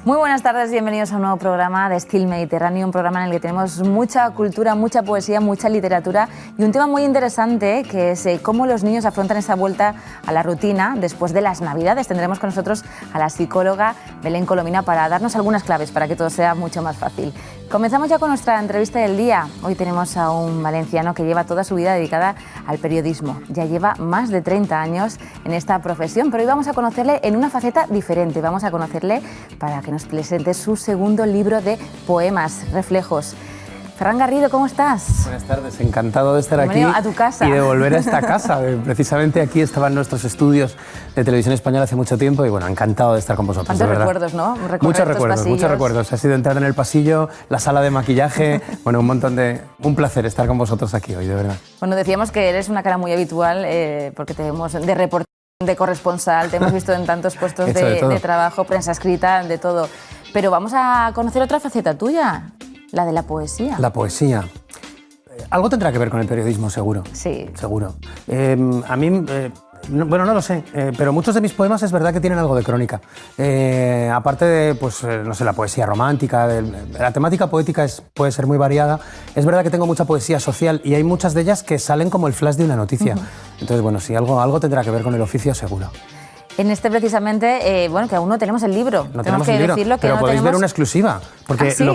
Muy buenas tardes, bienvenidos a un nuevo programa de Estil Mediterráneo, un programa en el que tenemos mucha cultura, mucha poesía, mucha literatura y un tema muy interesante que es cómo los niños afrontan esa vuelta a la rutina después de las Navidades. Tendremos con nosotros a la psicóloga Belén Colomina para darnos algunas claves para que todo sea mucho más fácil. Comenzamos ya con nuestra entrevista del día. Hoy tenemos a un valenciano que lleva toda su vida dedicada al periodismo. Ya lleva más de 30 años en esta profesión, pero hoy vamos a conocerle en una faceta diferente. Vamos a conocerle para que nos presente su segundo libro de poemas, Reflejos. Ferran Garrido, ¿cómo estás? Buenas tardes, encantado de estar Bienvenido aquí a tu casa. Y de volver a esta casa. Precisamente aquí estaban nuestros estudios de Televisión Española hace mucho tiempo y bueno, encantado de estar con vosotros. ¿Cuántos recuerdos, no? Muchos recuerdos. Ha sido entrar en el pasillo, la sala de maquillaje, bueno, un placer estar con vosotros aquí hoy, de verdad. Bueno, decíamos que eres una cara muy habitual porque te vemos de reportero, de corresponsal, te hemos visto en tantos puestos de trabajo, prensa escrita, de todo. Pero vamos a conocer otra faceta tuya, la de la poesía. La poesía. Algo tendrá que ver con el periodismo, seguro. Sí. Seguro. A mí... bueno, no lo sé, pero muchos de mis poemas es verdad que tienen algo de crónica. Aparte de, pues, no sé, la poesía romántica, la temática poética puede ser muy variada. Es verdad que tengo mucha poesía social y hay muchas de ellas que salen como el flash de una noticia. Entonces, bueno, sí, algo tendrá que ver con el oficio, seguro. En este precisamente, bueno, que aún no tenemos el libro. No tenemos el libro, pero no podéis ver una exclusiva. Porque ¿sí? lo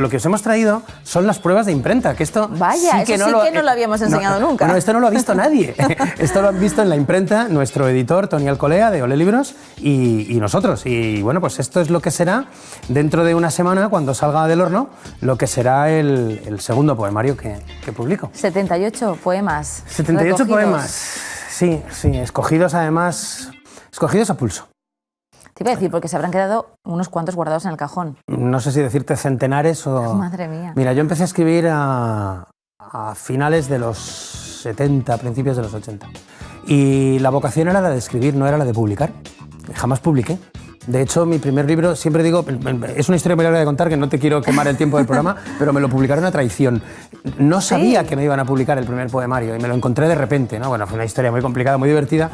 que os hemos traído son las pruebas de imprenta, que esto Vaya, sí que eso sí que no lo habíamos enseñado nunca. Bueno, esto no lo ha visto nadie. Esto lo han visto en la imprenta nuestro editor, Toni Alcolea, de Ole Libros, y nosotros. Y bueno, pues esto es lo que será, dentro de una semana, cuando salga del horno, lo que será el segundo poemario que publico. 78 poemas. 78 recogidos. Poemas, sí, escogidos además... Escogidos a pulso. Te iba a decir, porque se habrán quedado unos cuantos guardados en el cajón. No sé si decirte centenares o... Madre mía. Mira, yo empecé a escribir a finales de los 70, principios de los 80. Y la vocación era la de escribir, no era la de publicar. Jamás publiqué. De hecho, mi primer libro, siempre digo, es una historia muy larga de contar, que no te quiero quemar el tiempo del programa, pero me lo publicaron a traición. No sabía que me iban a publicar el primer poemario y me lo encontré de repente, ¿no? Bueno, fue una historia muy complicada, muy divertida,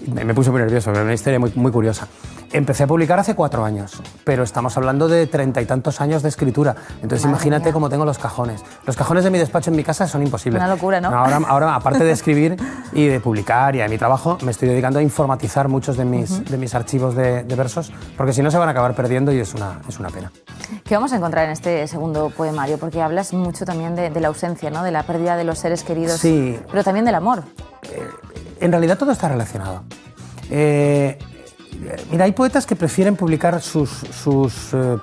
me puse muy nervioso, pero una historia muy curiosa. Empecé a publicar hace 4 años, pero estamos hablando de 30 y tantos años de escritura. Entonces imagínate cómo tengo los cajones. Los cajones de mi despacho en mi casa son imposibles. Una locura, ¿no? Ahora, aparte de escribir y de publicar y de mi trabajo, me estoy dedicando a informatizar muchos de mis archivos de versos, porque si no se van a acabar perdiendo y es una pena. ¿Qué vamos a encontrar en este segundo poemario? Porque hablas mucho también de la ausencia, ¿no? De la pérdida de los seres queridos, sí, pero también del amor. En realidad todo está relacionado. Mira, hay poetas que prefieren publicar sus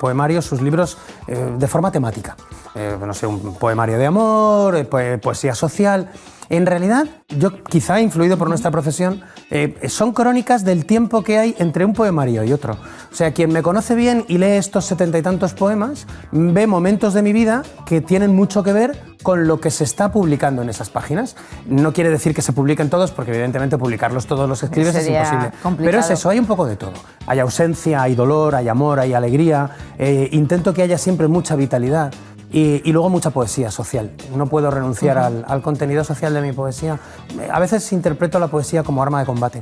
poemarios, sus libros de forma temática. No sé, un poemario de amor, poesía social. En realidad, yo quizá influido por nuestra profesión, son crónicas del tiempo que hay entre un poemario y otro. O sea, quien me conoce bien y lee estos 70 y tantos poemas, ve momentos de mi vida que tienen mucho que ver con lo que se está publicando en esas páginas. No quiere decir que se publiquen todos, porque evidentemente publicarlos todos los que escribes es imposible. Complicado. Pero es eso, hay un poco de todo. Hay ausencia, hay dolor, hay amor, hay alegría. Intento que haya siempre mucha vitalidad. Y luego mucha poesía social. No puedo renunciar al contenido social de mi poesía. A veces interpreto la poesía como arma de combate.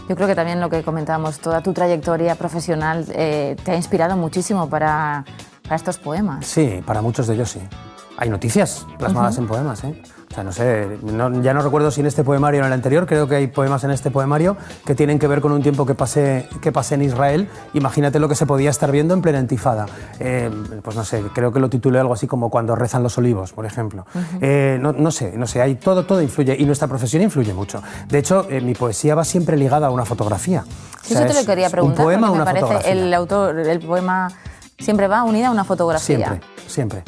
Yo creo que también lo que comentábamos, toda tu trayectoria profesional te ha inspirado muchísimo para estos poemas. Sí, para muchos de ellos sí. Hay noticias plasmadas en poemas, ¿eh? O sea, no sé, ya no recuerdo si en este poemario o en el anterior, creo que hay poemas en este poemario que tienen que ver con un tiempo que pasé en Israel. Imagínate lo que se podía estar viendo en plena intifada. Pues no sé, creo que lo titulé algo así como Cuando rezan los olivos, por ejemplo. No sé, hay todo influye y nuestra profesión influye mucho. De hecho, mi poesía va siempre ligada a una fotografía. Sí, o sea, eso te lo quería preguntar, un poema, porque me una parece fotografía. el poema siempre va unida a una fotografía. Siempre.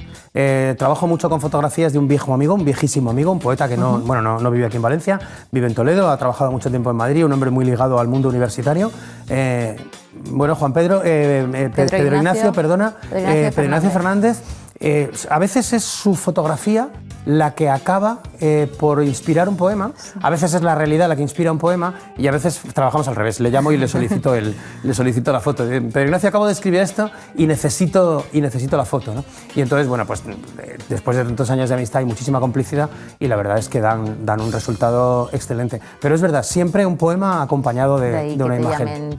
Trabajo mucho con fotografías de un viejo amigo, un viejísimo amigo, un poeta que no vive aquí en Valencia, vive en Toledo, ha trabajado mucho tiempo en Madrid, un hombre muy ligado al mundo universitario. Juan Pedro Ignacio Fernández. A veces es su fotografía la que acaba por inspirar un poema. A veces es la realidad la que inspira un poema y a veces trabajamos al revés. Le llamo y le solicito la foto. Pero Ignacio, acabo de escribir esto y necesito la foto, ¿no? Y entonces, bueno, pues después de tantos años de amistad hay muchísima complicidad y la verdad es que dan un resultado excelente. Pero es verdad, siempre un poema acompañado de una imagen. El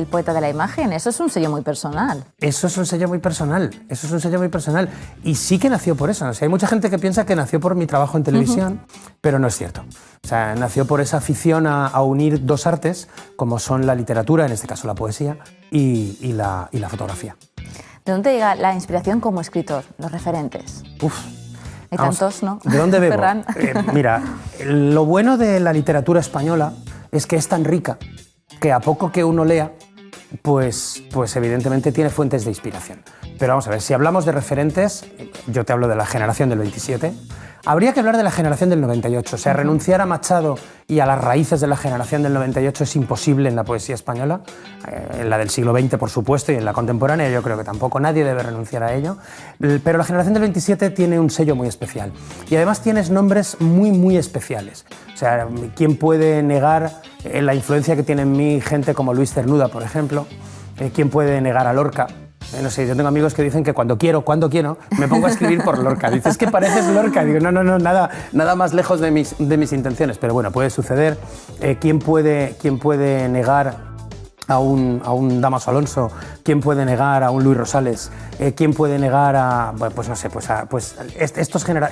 poeta de la imagen, eso es un sello muy personal. Eso es un sello muy personal, y sí que nació por eso. O sea, hay mucha gente que piensa que nació por mi trabajo en televisión, pero no es cierto. O sea, nació por esa afición a unir dos artes, como son la literatura, en este caso la poesía, y la fotografía. ¿De dónde llega la inspiración como escritor, los referentes? Hay tantos, ¿no? ¿De dónde bebo? Ferran. Mira, lo bueno de la literatura española es que es tan rica que a poco que uno lea, pues evidentemente tiene fuentes de inspiración. Pero vamos a ver, si hablamos de referentes, yo te hablo de la generación del 27, habría que hablar de la generación del 98. O sea, renunciar a Machado y a las raíces de la generación del 98 es imposible en la poesía española, en la del siglo XX, por supuesto, y en la contemporánea yo creo que tampoco nadie debe renunciar a ello. Pero la generación del 27 tiene un sello muy especial. Y además tienes nombres muy, muy especiales. O sea, ¿quién puede negar la influencia que tiene en mí gente como Luis Cernuda, por ejemplo? ¿Quién puede negar a Lorca? No sé, yo tengo amigos que dicen que cuando quiero, me pongo a escribir por Lorca. Dices que pareces Lorca. Digo, no, nada más lejos de mis intenciones. Pero bueno, puede suceder. ¿Quién puede negar a un Dámaso Alonso? ¿Quién puede negar a un Luis Rosales? ¿Quién puede negar a...? Pues no sé,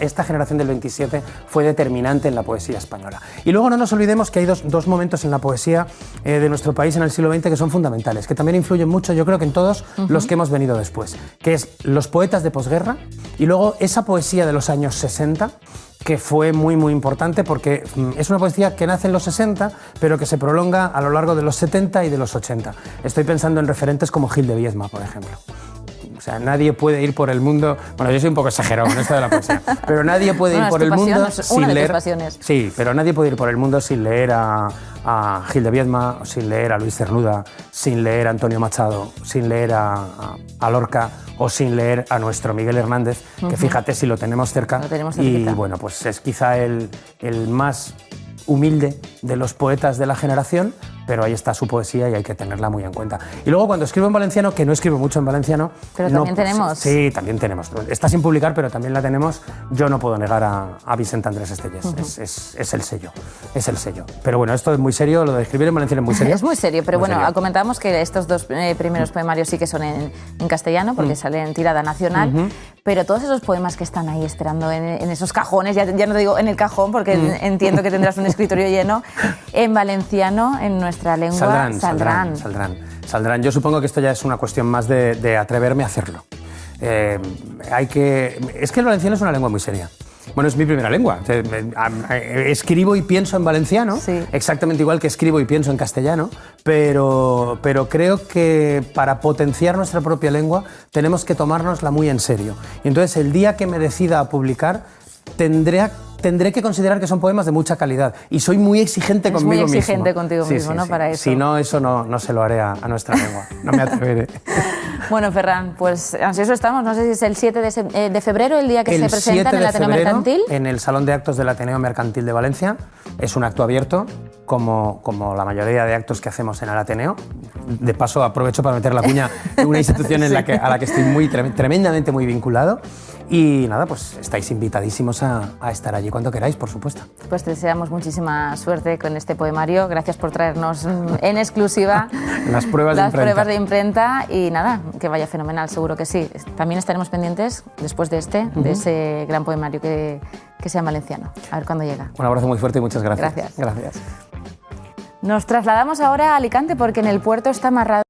esta generación del 27 fue determinante en la poesía española. Y luego no nos olvidemos que hay dos momentos en la poesía de nuestro país en el siglo XX que son fundamentales, que también influyen mucho, yo creo que en todos los que hemos venido después, que es los poetas de posguerra y luego esa poesía de los años 60, que fue muy, muy importante porque es una poesía que nace en los 60, pero que se prolonga a lo largo de los 70 y de los 80. Estoy pensando en referentes como Gil de Viedma, por ejemplo. O sea, nadie puede ir por el mundo... Bueno, yo soy un poco exagerado con esto de la poesía, pero nadie puede ir por el mundo sin leer... Sí, pero nadie puede ir por el mundo sin leer a Gil de Viedma, sin leer a Luis Cernuda, sin leer a Antonio Machado, sin leer a Lorca o sin leer a nuestro Miguel Hernández, que fíjate si lo tenemos cerca. Y bueno, pues es quizá el más humilde de los poetas de la generación, pero ahí está su poesía y hay que tenerla muy en cuenta. Y luego cuando escribo en valenciano, que no escribo mucho en valenciano... Pero también tenemos... Sí, también tenemos. Está sin publicar, pero también la tenemos. Yo no puedo negar a Vicente Andrés Estellés. Es el sello. Es el sello. Pero bueno, esto es muy serio, lo de escribir en valenciano es muy serio. Es muy serio, pero muy bueno, serio. Comentábamos que estos dos primeros poemarios sí que son en castellano, porque salen en tirada nacional, pero todos esos poemas que están ahí esperando en esos cajones, ya no digo en el cajón, porque entiendo que tendrás un escritorio lleno, en valenciano, en nuestra lengua, saldrán. Yo supongo que esto ya es una cuestión más de atreverme a hacerlo. Es que el valenciano es una lengua muy seria. Bueno, es mi primera lengua. Escribo y pienso en valenciano, sí, exactamente igual que escribo y pienso en castellano, pero creo que para potenciar nuestra propia lengua tenemos que tomárnosla muy en serio. Y entonces el día que me decida a publicar tendré que considerar que son poemas de mucha calidad y soy muy exigente conmigo mismo. Muy exigente contigo mismo, ¿no? Para eso. Si no, eso no se lo haré a nuestra lengua. No me atreveré. Bueno, Ferran, pues ansioso estamos. No sé si es el 7 de febrero el día que se presenta en el Ateneo Mercantil. En el Salón de Actos del Ateneo Mercantil de Valencia. Es un acto abierto, como la mayoría de actos que hacemos en el Ateneo. De paso, aprovecho para meter la cuña de una institución a la que estoy tremendamente muy vinculado. Y nada, pues estáis invitadísimos a estar allí cuando queráis, por supuesto. Pues te deseamos muchísima suerte con este poemario. Gracias por traernos en exclusiva las pruebas de imprenta. Y nada, que vaya fenomenal, seguro que sí. También estaremos pendientes, después de de ese gran poemario que sea en valenciano. A ver cuándo llega. Un abrazo muy fuerte y muchas gracias. Gracias. Nos trasladamos ahora a Alicante porque en el puerto está amarrado